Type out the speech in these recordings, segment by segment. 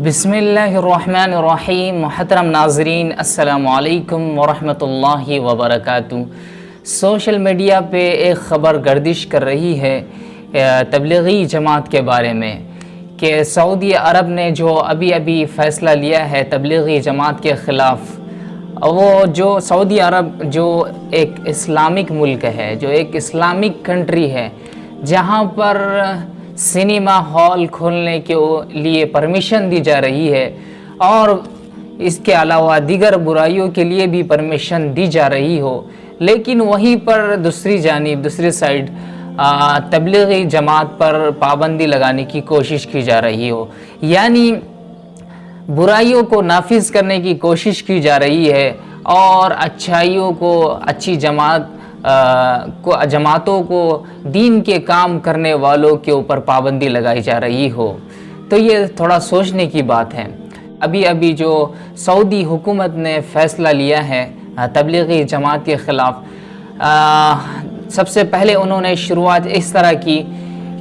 بسم اللہ الرحمن الرحیم۔ محترم ناظرین، السلام علیکم ورحمۃ اللہ وبرکاتہ۔ سوشل میڈیا پہ ایک خبر گردش کر رہی ہے تبلیغی جماعت کے بارے میں کہ سعودی عرب نے جو ابھی فیصلہ لیا ہے تبلیغی جماعت کے خلاف، وہ جو سعودی عرب جو ایک اسلامک ملک ہے، جو ایک اسلامک کنٹری ہے، جہاں پر سنیما ہال کھولنے کے لیے پرمیشن دی جا رہی ہے اور اس کے علاوہ دیگر برائیوں کے لیے بھی پرمیشن دی جا رہی ہو، لیکن وہیں پر دوسری سائیڈ تبلیغی جماعت پر پابندی لگانے کی کوشش کی جا رہی ہو، یعنی برائیوں کو نافذ کرنے کی کوشش کی جا رہی ہے اور اچھائیوں کو، اچھی جماعتوں کو، دین کے کام کرنے والوں کے اوپر پابندی لگائی جا رہی ہو، تو یہ تھوڑا سوچنے کی بات ہے۔ ابھی جو سعودی حکومت نے فیصلہ لیا ہے تبلیغی جماعت کے خلاف، سب سے پہلے انہوں نے شروعات اس طرح کی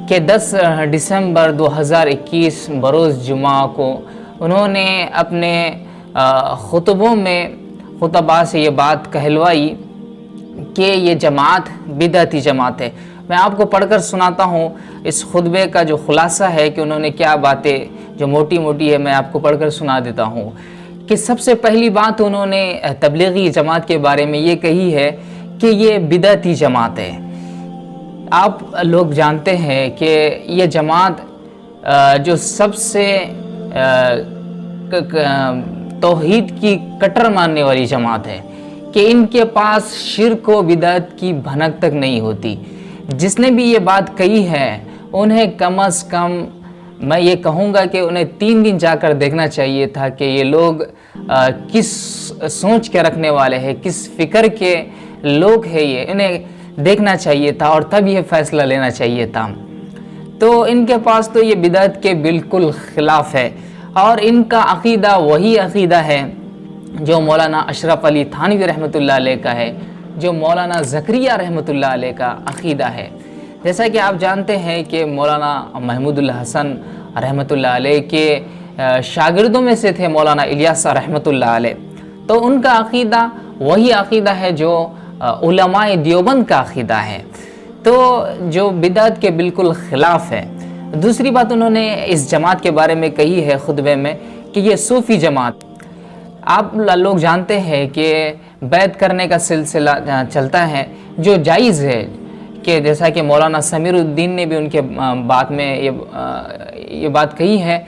کہ 10 دسمبر 2021 بروز جمعہ کو انہوں نے اپنے خطبہ سے یہ بات کہلوائی کہ یہ جماعت بدعتی جماعت ہے۔ میں آپ کو پڑھ کر سناتا ہوں اس خطبے کا جو خلاصہ ہے کہ انہوں نے کیا باتیں جو موٹی ہے میں آپ کو پڑھ کر سنا دیتا ہوں کہ سب سے پہلی بات انہوں نے تبلیغی جماعت کے بارے میں یہ کہی ہے کہ یہ بدعتی جماعت ہے۔ آپ لوگ جانتے ہیں کہ یہ جماعت جو سب سے توحید کی کٹر ماننے والی جماعت ہے کہ ان کے پاس شرک و بدعت کی بھنک تک نہیں ہوتی۔ جس نے بھی یہ بات کہی ہے انہیں کم از کم میں یہ کہوں گا کہ انہیں 3 دن جا کر دیکھنا چاہیے تھا کہ یہ لوگ کس سوچ کے رکھنے والے ہیں، کس فکر کے لوگ ہیں، یہ انہیں دیکھنا چاہیے تھا اور تب یہ فیصلہ لینا چاہیے تھا۔ تو ان کے پاس تو یہ بدعت کے بالکل خلاف ہے اور ان کا عقیدہ وہی عقیدہ ہے جو مولانا اشرف علی تھانوی رحمۃ اللہ علیہ کا ہے، جو مولانا زکریا رحمۃ اللہ علیہ کا عقیدہ ہے۔ جیسا کہ آپ جانتے ہیں کہ مولانا محمود الحسن رحمۃ اللہ علیہ کے شاگردوں میں سے تھے مولانا الیاس رحمۃ اللہ علیہ، تو ان کا عقیدہ وہی عقیدہ ہے جو علماء دیوبند کا عقیدہ ہے، تو جو بدعت کے بالکل خلاف ہے۔ دوسری بات انہوں نے اس جماعت کے بارے میں کہی ہے خطبے میں کہ یہ صوفی جماعت، آپ لوگ جانتے ہیں کہ بیعت کرنے کا سلسلہ چلتا ہے جو جائز ہے، کہ جیسا کہ مولانا سمیر الدین نے بھی ان کے بات میں یہ بات کہی ہے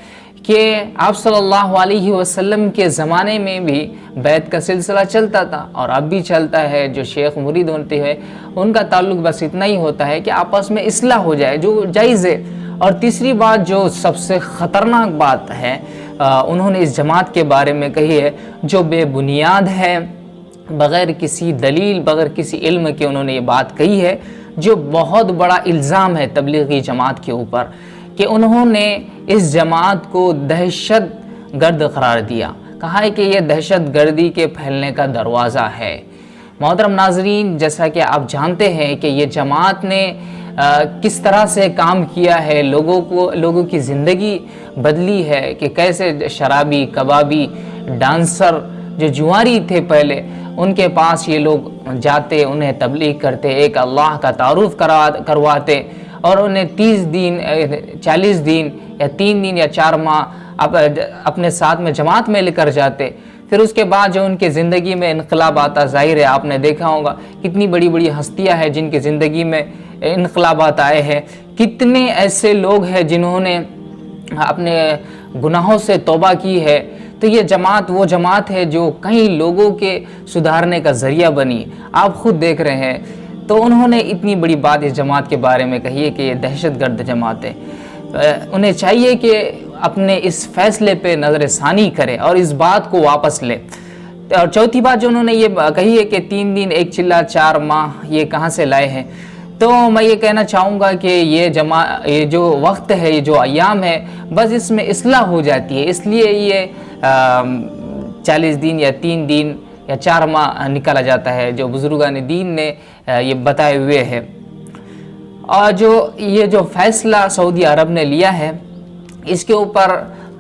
کہ آپ صلی اللہ علیہ وسلم کے زمانے میں بھی بیعت کا سلسلہ چلتا تھا اور اب بھی چلتا ہے۔ جو شیخ مرید ہوتے ہیں ان کا تعلق بس اتنا ہی ہوتا ہے کہ آپس میں اصلاح ہو جائے، جو جائز ہے۔ اور تیسری بات جو سب سے خطرناک بات ہے انہوں نے اس جماعت کے بارے میں کہی ہے، جو بے بنیاد ہے، بغیر کسی دلیل، بغیر کسی علم کے انہوں نے یہ بات کہی ہے، جو بہت بڑا الزام ہے تبلیغی جماعت کے اوپر کہ انہوں نے اس جماعت کو دہشت گرد قرار دیا، کہا ہے کہ یہ دہشت گردی کے پھیلنے کا دروازہ ہے۔ محترم ناظرین، جیسا کہ آپ جانتے ہیں کہ یہ جماعت نے کس طرح سے کام کیا ہے، لوگوں کی زندگی بدلی ہے، کہ کیسے شرابی، کبابی، ڈانسر جو جواری تھے پہلے، ان کے پاس یہ لوگ جاتے، انہیں تبلیغ کرتے، ایک اللہ کا تعارف کرواتے اور انہیں 30 دن، 40 دن یا 3 دن یا 4 ماہ اپنے ساتھ میں جماعت میں لے کر جاتے۔ پھر اس کے بعد جو ان کے زندگی میں انقلاب آتا، ظاہر ہے آپ نے دیکھا ہوگا کتنی بڑی ہستیاں ہیں جن کی زندگی میں انقلابات آئے ہیں، کتنے ایسے لوگ ہیں جنہوں نے اپنے گناہوں سے توبہ کی ہے۔ تو یہ جماعت وہ جماعت ہے جو کئی لوگوں کے سدھارنے کا ذریعہ بنی، آپ خود دیکھ رہے ہیں۔ تو انہوں نے اتنی بڑی بات اس جماعت کے بارے میں کہی ہے کہ یہ دہشت گرد جماعت ہے۔ انہیں چاہیے کہ اپنے اس فیصلے پہ نظر ثانی کرے اور اس بات کو واپس لے۔ اور چوتھی بات جو انہوں نے یہ کہی ہے کہ 3 دن 1 چلہ 4 ماہ یہ کہاں سے لائے ہیں، تو میں یہ کہنا چاہوں گا کہ یہ جو وقت ہے، یہ جو ایام ہے، بس اس میں اصلاح ہو جاتی ہے، اس لیے یہ 40 دن یا 3 دن یا 4 ماہ نکالا جاتا ہے جو بزرگان دین نے یہ بتائے ہوئے ہیں۔ اور یہ جو فیصلہ سعودی عرب نے لیا ہے، اس کے اوپر